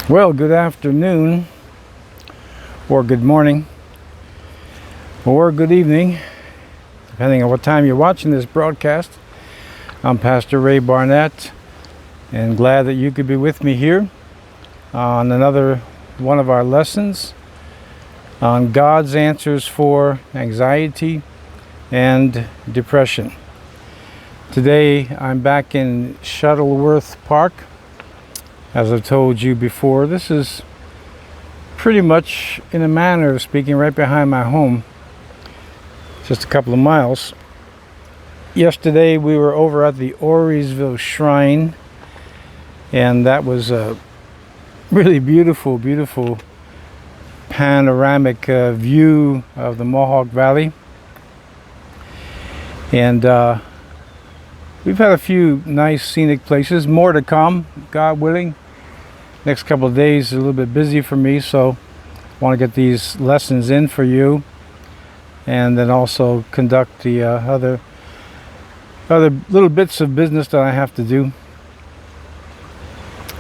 Well, good afternoon, or good morning, or good evening, depending on what time you're watching this broadcast. I'm Pastor Ray Barnett, and glad that you could be with me here on another one of our lessons on God's answers for anxiety and depression. Today, I'm back in Shuttleworth Park. As I've told you before, this is pretty much, in a manner of speaking, right behind my home, just a couple of miles. Yesterday we were over at the Auriesville Shrine, and that was a really beautiful panoramic view of the Mohawk Valley. And we've had a few nice scenic places, more to come, God willing. Next couple of days are a little bit busy for me, so I want to get these lessons in for you, and then also conduct the other little bits of business that I have to do.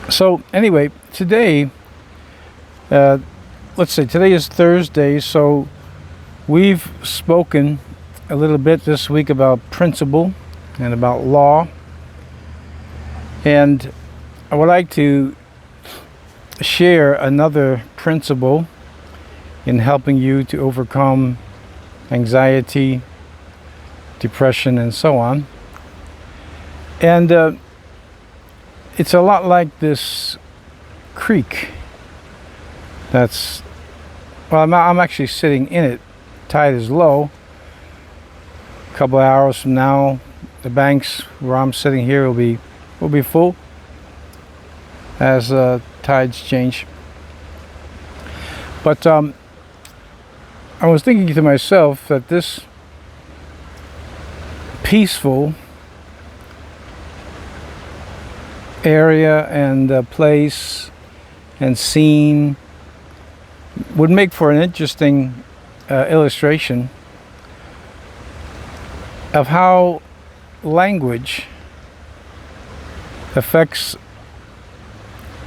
So anyway, today, let's say today is Thursday, so we've spoken a little bit this week about principle and about law, and I would like to share another principle in helping you to overcome anxiety, depression, and so on. And it's a lot like this creek that's, well, I'm actually sitting in it. Tide is low. A couple of hours from now, the banks where I'm sitting here will be full as tides change. But I was thinking to myself that this peaceful area and place and scene would make for an interesting illustration of how language affects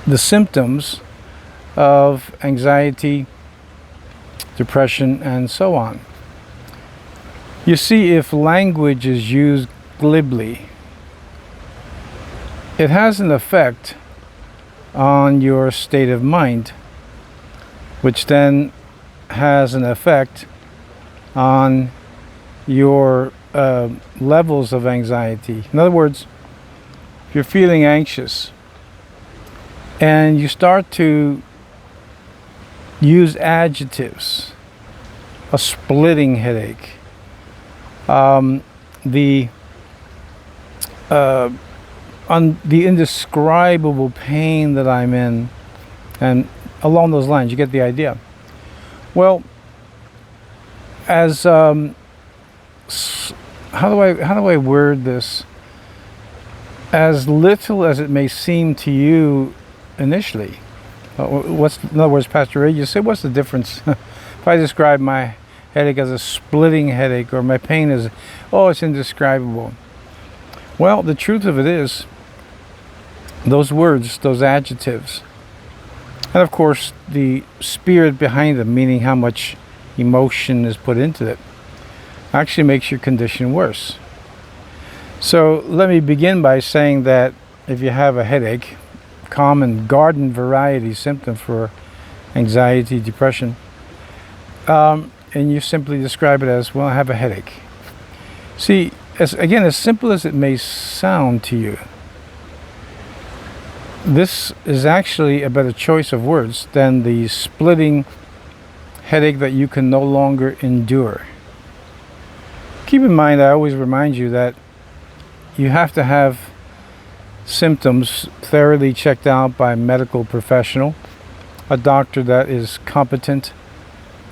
the symptoms of anxiety, depression, and so on. You see, if language is used glibly, it has an effect on your state of mind, which then has an effect on your levels of anxiety. In other words, if you're feeling anxious and you start to use adjectives, a splitting headache, the indescribable pain that I'm in, and along those lines, you get the idea. Well, as how do I word this? As little as it may seem to you initially, in other words, Pastor Ray, you say, what's the difference if I describe my headache as a splitting headache, or my pain as, oh, it's indescribable? Well, the truth of it is, those words, those adjectives, and of course the spirit behind them, meaning how much emotion is put into it, actually makes your condition worse. So let me begin by saying that if you have a headache, common garden variety symptom for anxiety, depression, and you simply describe it as, well, I have a headache. See, as simple as it may sound to you, this is actually a better choice of words than the splitting headache that you can no longer endure. Keep in mind, I always remind you that you have to have symptoms thoroughly checked out by a medical professional, a doctor that is competent,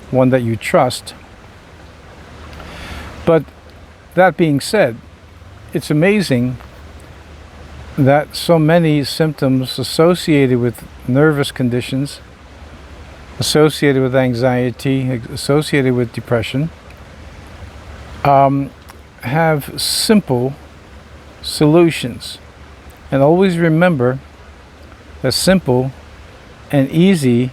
one that you trust. But that being said, it's amazing that so many symptoms associated with nervous conditions, associated with anxiety, associated with depression, have simple solutions. And always remember that simple and easy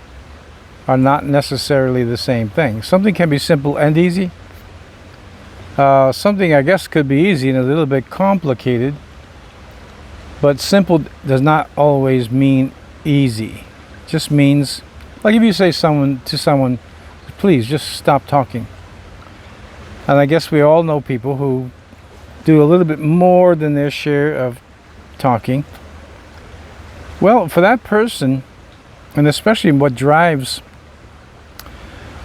are not necessarily the same thing. Something can be simple and easy. Something, I guess, could be easy and a little bit complicated, but simple does not always mean easy. It just means, like if you say to someone, please just stop talking. And I guess we all know people who do a little bit more than their share of talking. Well, for that person, and especially what drives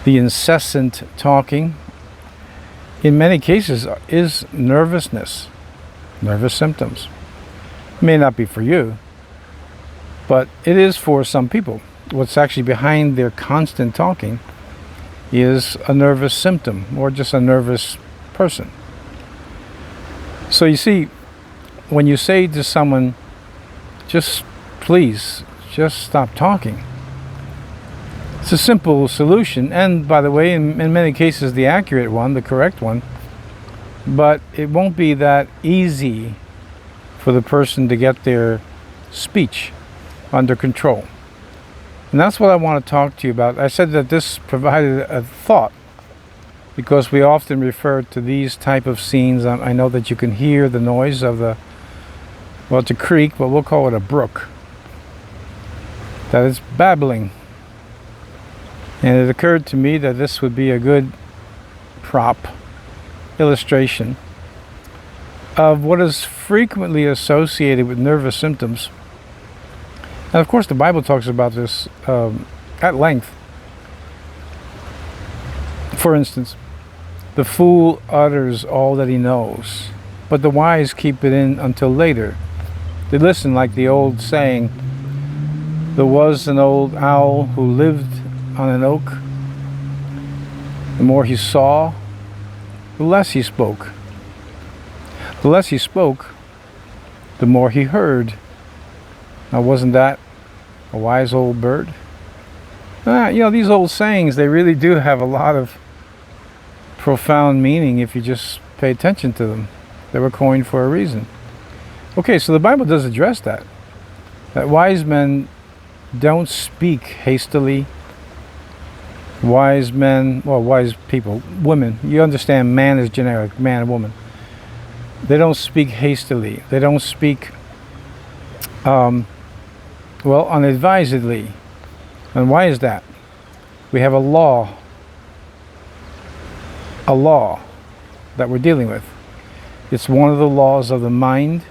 the incessant talking, in many cases, is nervousness, nervous symptoms. It may not be for you, but it is for some people. What's actually behind their constant talking is a nervous symptom or just a nervous person. So you see, when you say to someone, just please, just stop talking, it's a simple solution, and by the way, in many cases the accurate one, the correct one, but it won't be that easy for the person to get their speech under control. And that's what I want to talk to you about. I said that this provided a thought because we often refer to these type of scenes. I know that you can hear the noise of it's a creek, but we'll call it a brook, that is babbling. And it occurred to me that this would be a good prop illustration of what is frequently associated with nervous symptoms. And of course the Bible talks about this at length. For instance, the fool utters all that he knows, but the wise keep it in until later. They listen, like the old saying, there was an old owl who lived on an oak. The more he saw, the less he spoke. The less he spoke, the more he heard. Now, wasn't that a wise old bird? These old sayings, they really do have a lot of profound meaning if you just pay attention to them. They were coined for a reason. Okay, so the Bible does address that wise men don't speak hastily. Wise people, women, you understand, man is generic, man and woman. They don't speak hastily. They don't speak unadvisedly. And why is that? We have a law that we're dealing with. It's one of the laws of the mind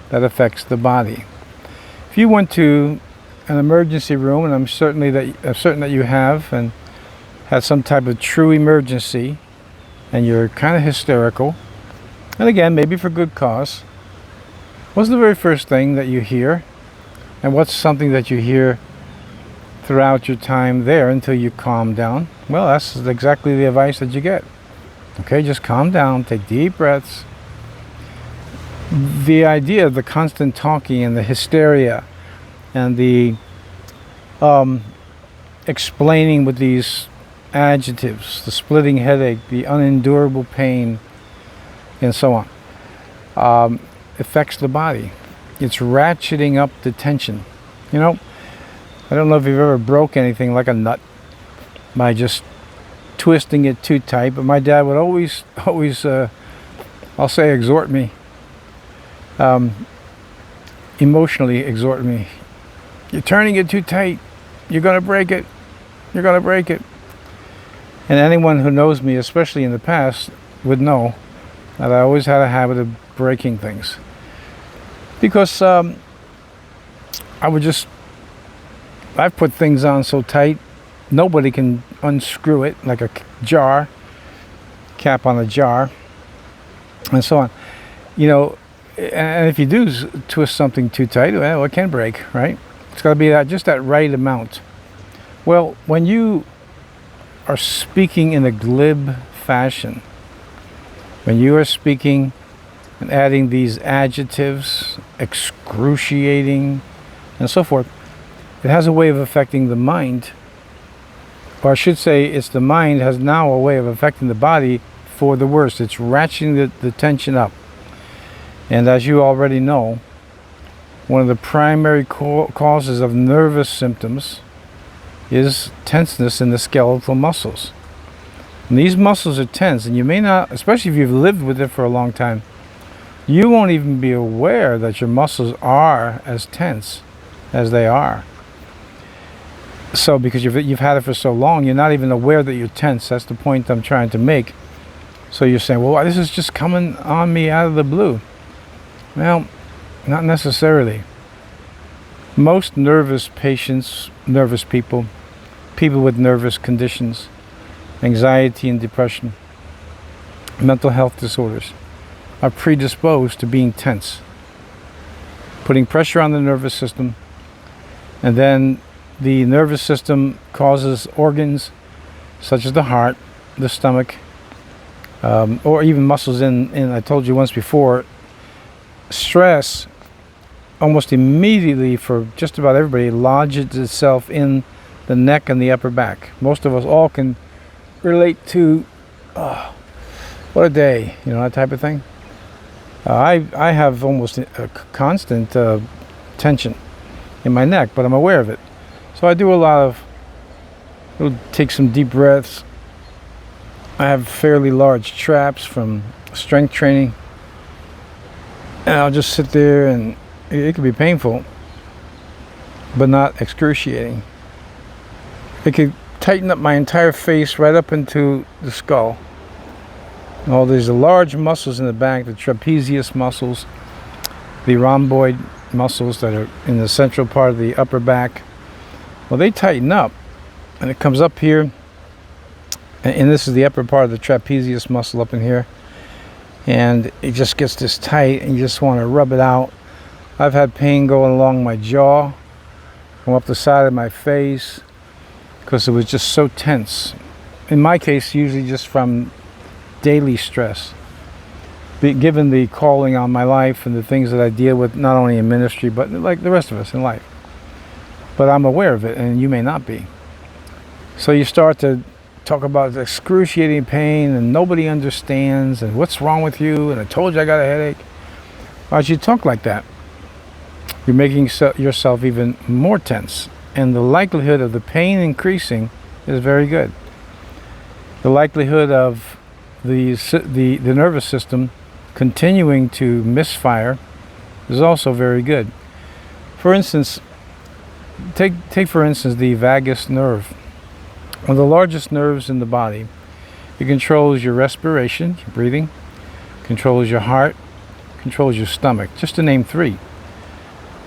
that affects the body. If you went to an emergency room, and I'm certain that you have, and had some type of true emergency, and you're kind of hysterical, and again, maybe for good cause, what's the very first thing that you hear? And what's something that you hear throughout your time there until you calm down? Well, that's exactly the advice that you get. Okay, just calm down, take deep breaths. The idea of the constant talking and the hysteria and the explaining with these adjectives, the splitting headache, the unendurable pain, and so on, affects the body. It's ratcheting up the tension. I don't know if you've ever broke anything like a nut by just twisting it too tight, but my dad would always I'll say exhort me, emotionally exhort me. You're turning it too tight. You're going to break it. You're going to break it. And anyone who knows me, especially in the past, would know that I always had a habit of breaking things. Because I've put things on so tight, nobody can unscrew it, like a jar, cap on a jar, and so on. And if you do twist something too tight, well, it can break, right? It's got to be just that right amount. Well, when you are speaking in a glib fashion, when you are speaking and adding these adjectives, excruciating, and so forth, it has a way of affecting the mind. Or I should say, it's the mind has now a way of affecting the body for the worse. It's ratcheting the tension up. And as you already know, one of the primary causes of nervous symptoms is tenseness in the skeletal muscles. And these muscles are tense, and you may not, especially if you've lived with it for a long time, you won't even be aware that your muscles are as tense as they are. So because you've had it for so long, you're not even aware that you're tense. That's the point I'm trying to make. So you're saying, well, this is just coming on me out of the blue. Well, not necessarily. Most nervous patients, nervous people, people with nervous conditions, anxiety and depression, mental health disorders, are predisposed to being tense, putting pressure on the nervous system, and then the nervous system causes organs such as the heart, the stomach, or even muscles in I told you once before, stress almost immediately for just about everybody lodges itself in the neck and the upper back. Most of us all can relate to what a day, that type of thing. I have almost a constant tension in my neck, but I'm aware of it. So I do a lot of, take some deep breaths. I have fairly large traps from strength training. And I'll just sit there, and it can be painful, but not excruciating. It could tighten up my entire face right up into the skull. And all these large muscles in the back, the trapezius muscles, the rhomboid muscles that are in the central part of the upper back, well, they tighten up, and it comes up here, and this is the upper part of the trapezius muscle up in here, and it just gets this tight, and you just want to rub it out. I've had pain going along my jaw, come up the side of my face, because it was just so tense. In my case, usually just from daily stress. Given the calling on my life and the things that I deal with, not only in ministry, but like the rest of us in life. But I'm aware of it, and you may not be. So you start to talk about excruciating pain, and nobody understands, and what's wrong with you, and I told you I got a headache. As you talk like that, you're making yourself even more tense, and the likelihood of the pain increasing is very good. The likelihood of the nervous system continuing to misfire is also very good. For instance, take for instance the vagus nerve, one of the largest nerves in the body. It controls your respiration, your breathing, controls your heart, controls your stomach, just to name three.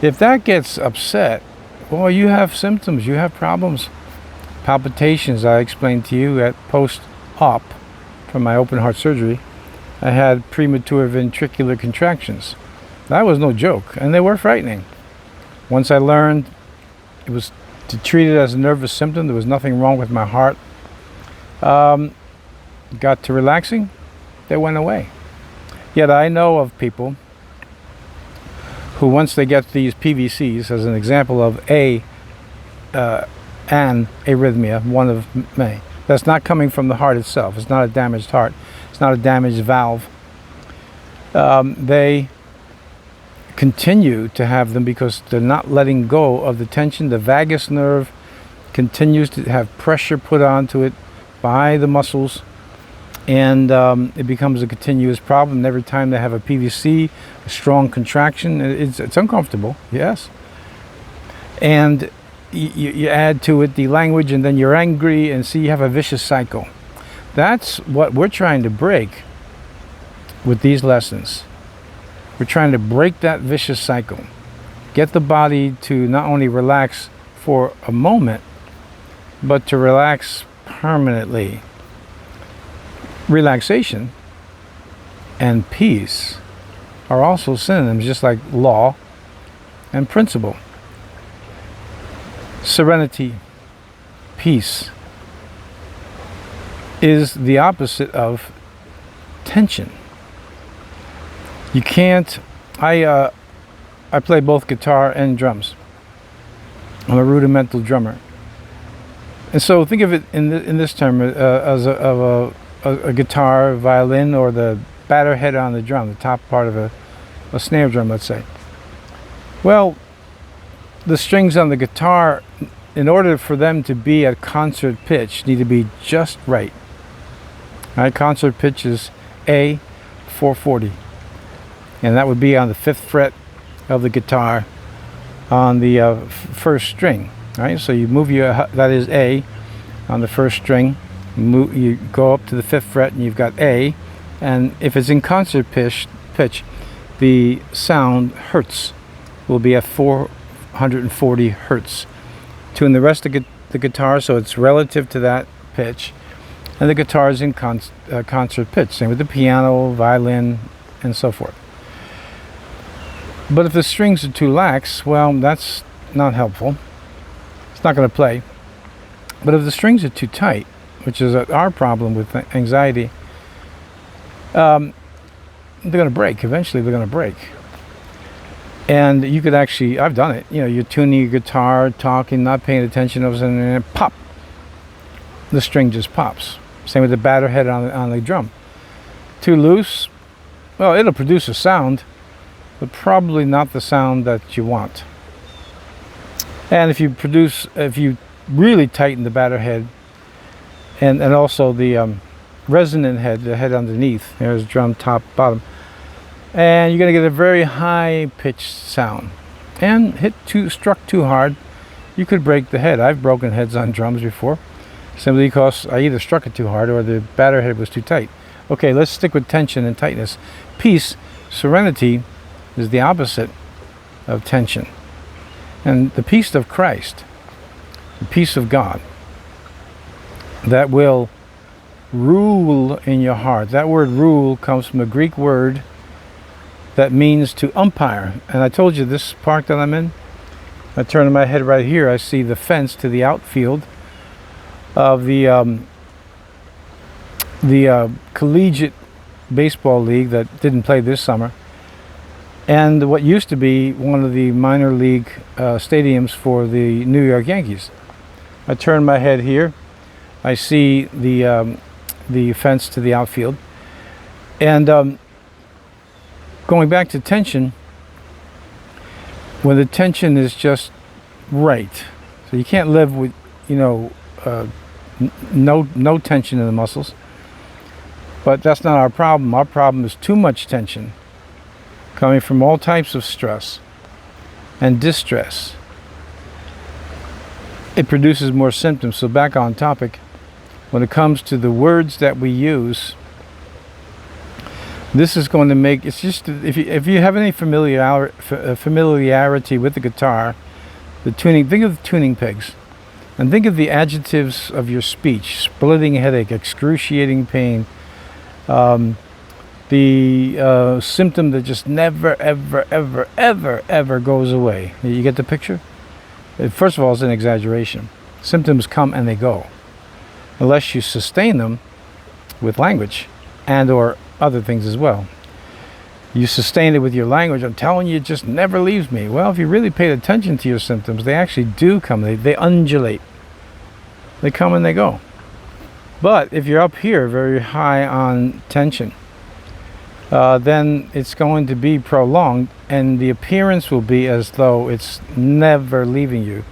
If that gets upset, well, you have symptoms, you have problems. Palpitations, I explained to you at post-op from my open heart surgery. I had premature ventricular contractions. That was no joke, and they were frightening. Once I learned it was to treat it as a nervous symptom, there was nothing wrong with my heart. Got to relaxing, they went away. Yet I know of people who, once they get these PVCs, as an example of an arrhythmia, one of many, that's not coming from the heart itself. It's not a damaged heart. It's not a damaged valve. They continue to have them because they're not letting go of the tension. The vagus nerve continues to have pressure put onto it by the muscles, and it becomes a continuous problem. And every time they have a PVC, a strong contraction, it's uncomfortable, yes. And you add to it the language, and then you're angry, and see, you have a vicious cycle. That's what we're trying to break with these lessons. We're trying to break that vicious cycle. Get the body to not only relax for a moment, but to relax permanently. Relaxation and peace are also synonyms, just like law and principle. Serenity, peace, is the opposite of tension. You can't. I play both guitar and drums. I'm a rudimental drummer, and so think of it in this term as a guitar, violin, or the batter head on the drum, the top part of a snare drum, let's say. Well, the strings on the guitar in order for them to be at concert pitch, need to be just right. All right, concert pitch is A 440, and that would be on the 5th fret of the guitar on the first string. All right, so you move your, that is A on the first string. You go up to the 5th fret and you've got A, and if it's in concert pitch, the sound hertz will be at 440 hertz. Tune the rest of the guitar so it's relative to that pitch, and the guitar is in concert pitch. Same with the piano, violin, and so forth. But if the strings are too lax, well, that's not helpful. It's not going to play. But if the strings are too tight, which is our problem with anxiety, they're going to break. Eventually they're going to break. And you could actually, I've done it, you know, you're tuning your guitar, talking, not paying attention, all of a sudden, and pop, the string just pops. Same with the batter head on the drum. Too loose, well, it'll produce a sound, but probably not the sound that you want. And if you really tighten the batter head, and also the resonant head, the head underneath, there's drum top, bottom, and you're going to get a very high pitched sound. And struck too hard, you could break the head. I've broken heads on drums before, simply because I either struck it too hard or the batter head was too tight. Okay, let's stick with tension and tightness. Peace, serenity, is the opposite of tension. And the peace of Christ, the peace of God, that will rule in your heart. That word rule comes from a Greek word that means to umpire. And I told you this park that I'm in, I turn my head right here, I see the fence to the outfield of the collegiate baseball league that didn't play this summer, and what used to be one of the minor league stadiums for the New York Yankees. I turn my head here, I see the fence to the outfield, and going back to tension, when the tension is just right, so you can't live with, you know, no tension in the muscles. But that's not our problem. Our problem is too much tension coming from all types of stress and distress. It produces more symptoms. So back on topic, when it comes to the words that we use, this is going to make, it's just, if you have any familiarity with the guitar, the tuning, think of the tuning pegs, and think of the adjectives of your speech: splitting headache, excruciating pain, the symptom that just never, ever goes away. You get the picture? First of all, it's an exaggeration. Symptoms come and they go, unless you sustain them with language and or other things as well. You sustain it with your language. I'm telling you, it just never leaves me. Well, if you really paid attention to your symptoms, they actually do come. They undulate. They come and they go. But if you're up here very high on tension, then it's going to be prolonged, and the appearance will be as though it's never leaving you,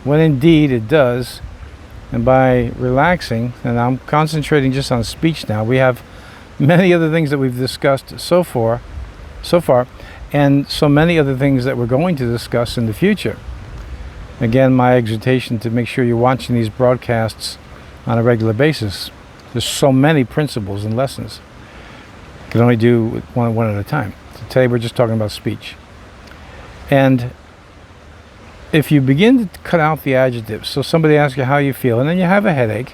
when indeed it does. And by relaxing, and I'm concentrating just on speech now, we have many other things that we've discussed so far, and so many other things that we're going to discuss in the future. Again, my exhortation to make sure you're watching these broadcasts on a regular basis. There's so many principles and lessons. You can only do one at a time. So today we're just talking about speech. And if you begin to cut out the adjectives, so somebody asks you how you feel, and then you have a headache,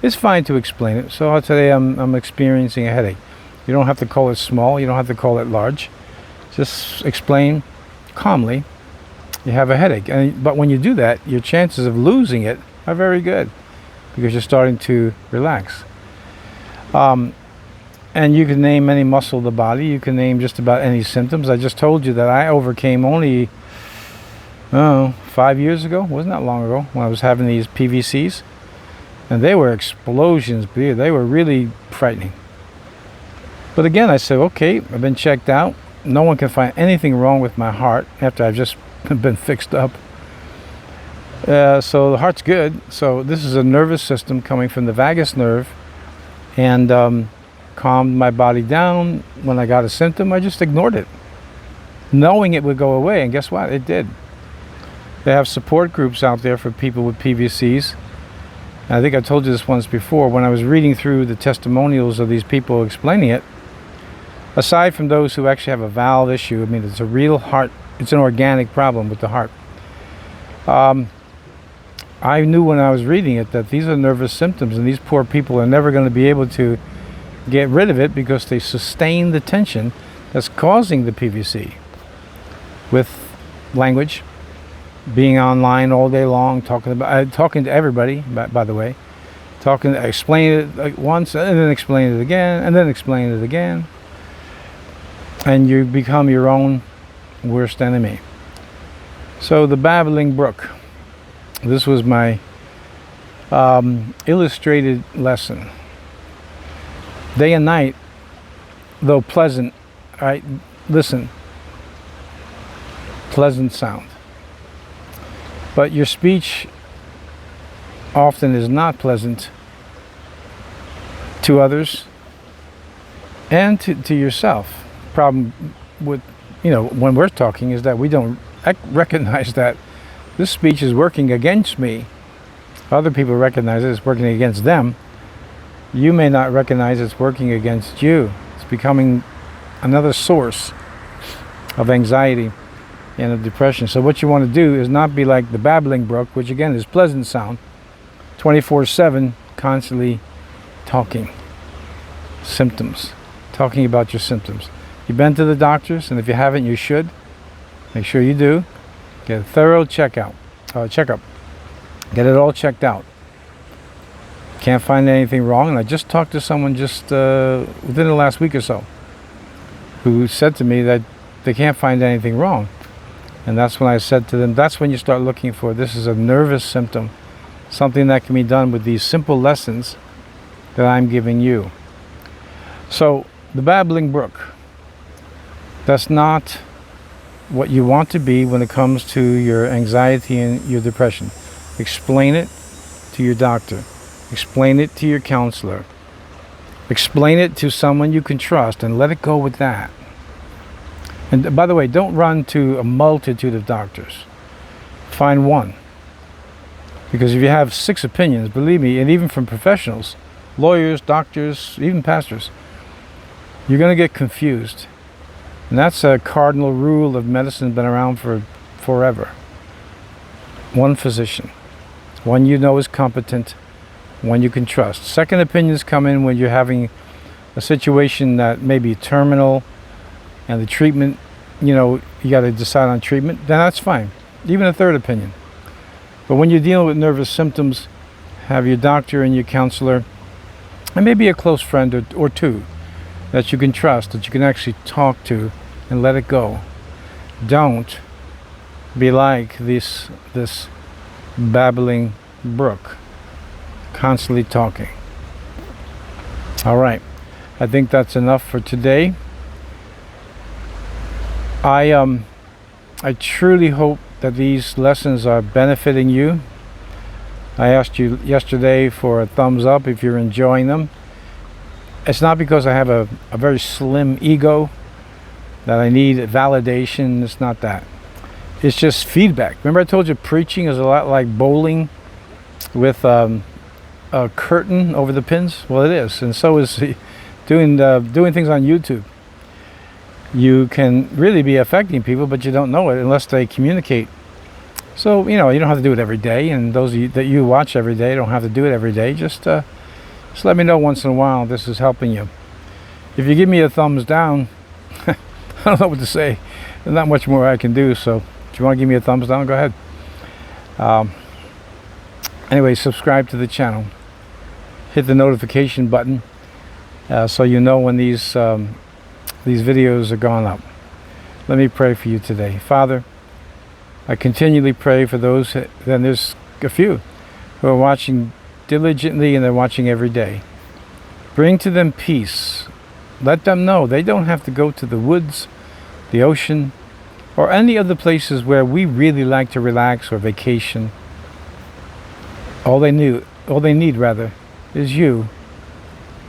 it's fine to explain it. So today I'm experiencing a headache. You don't have to call it small, you don't have to call it large. Just explain calmly, you have a headache. But when you do that, your chances of losing it are very good, because you're starting to relax. And you can name any muscle of the body. You can name just about any symptoms. I just told you that I overcame only 5 years ago, wasn't that long ago, when I was having these PVCs. And they were explosions, they were really frightening. But again, I said, okay, I've been checked out. No one can find anything wrong with my heart after I've just been fixed up. So the heart's good. So this is a nervous system coming from the vagus nerve, and calmed my body down. When I got a symptom, I just ignored it, knowing it would go away. And guess what? It did. They have support groups out there for people with PVCs. And I think I told you this once before. When I was reading through the testimonials of these people explaining it, aside from those who actually have a valve issue, I mean, it's a real heart, it's an organic problem with the heart. I knew when I was reading it that these are nervous symptoms, and these poor people are never going to be able to get rid of it because they sustain the tension that's causing the PVC with language, being online all day long, talking to everybody, by the way, explaining it once and then explain it again and then explain it again, and you become your own worst enemy. So the babbling brook. This was my illustrated lesson. Day and night, though pleasant, right? Listen, pleasant sound. But your speech often is not pleasant to others and to yourself. Problem with, when we're talking is that we don't recognize that this speech is working against me. Other people recognize it's working against them. You may not recognize it's working against you. It's becoming another source of anxiety and of depression. So what you want to do is not be like the babbling brook, which again is pleasant sound, 24/7, constantly talking. Symptoms. Talking about your symptoms. You've been to the doctors, and if you haven't, you should. Make sure you do. Get a thorough checkup. Get it all checked out. Can't find anything wrong. And I just talked to someone just within the last week or so who said to me that they can't find anything wrong. And that's when I said to them, that's when you start looking for, this is a nervous symptom, something that can be done with these simple lessons that I'm giving you. So the babbling brook, that's not what you want to be when it comes to your anxiety and your depression. Explain it to your doctor. Explain it to your counselor. Explain it to someone you can trust and let it go with that. And by the way, don't run to a multitude of doctors. Find one. Because if you have 6 opinions, believe me, and even from professionals, lawyers, doctors, even pastors, you're going to get confused. And that's a cardinal rule of medicine, been around for forever. One physician. One you know is competent. One you can trust. Second opinions come in when you're having a situation that may be terminal and the treatment, you got to decide on treatment, then that's fine. Even a third opinion. But when you're dealing with nervous symptoms, have your doctor and your counselor, and maybe a close friend or two that you can trust, that you can actually talk to and let it go. Don't be like this babbling brook, constantly talking. All right, I think that's enough for today. I truly hope that these lessons are benefiting you. I asked you yesterday for a thumbs up if you're enjoying them. It's not because I have a very slim ego that I need validation. It's not that. It's just feedback. Remember I told you preaching is a lot like bowling with a curtain over the pins? Well, it is. And so is doing things on YouTube. You can really be affecting people, but you don't know it unless they communicate. So, you don't have to do it every day. And those of you that you watch every day don't have to do it every day. Just let me know once in a while this is helping you. If you give me a thumbs down, I don't know what to say. There's not much more I can do. So if you want to give me a thumbs down, go ahead. Anyway, subscribe to the channel. Hit the notification button so you know when these videos are gone up. Let me pray for you today. Father, I continually pray for those, then there's a few who are watching diligently and they're watching every day. Bring to them peace. Let them know they don't have to go to the woods, the ocean, or any of the places where we really like to relax or vacation. All they need rather, is you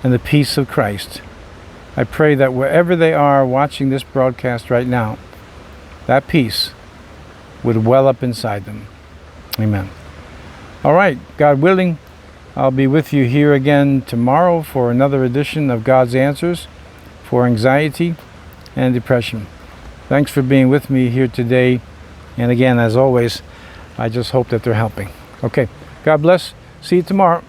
and the peace of Christ. I pray that wherever they are watching this broadcast right now, that peace would well up inside them. Amen. All right, God willing, I'll be with you here again tomorrow for another edition of God's Answers for Anxiety and Depression. Thanks for being with me here today. And again, as always, I just hope that they're helping. Okay, God bless. See you tomorrow.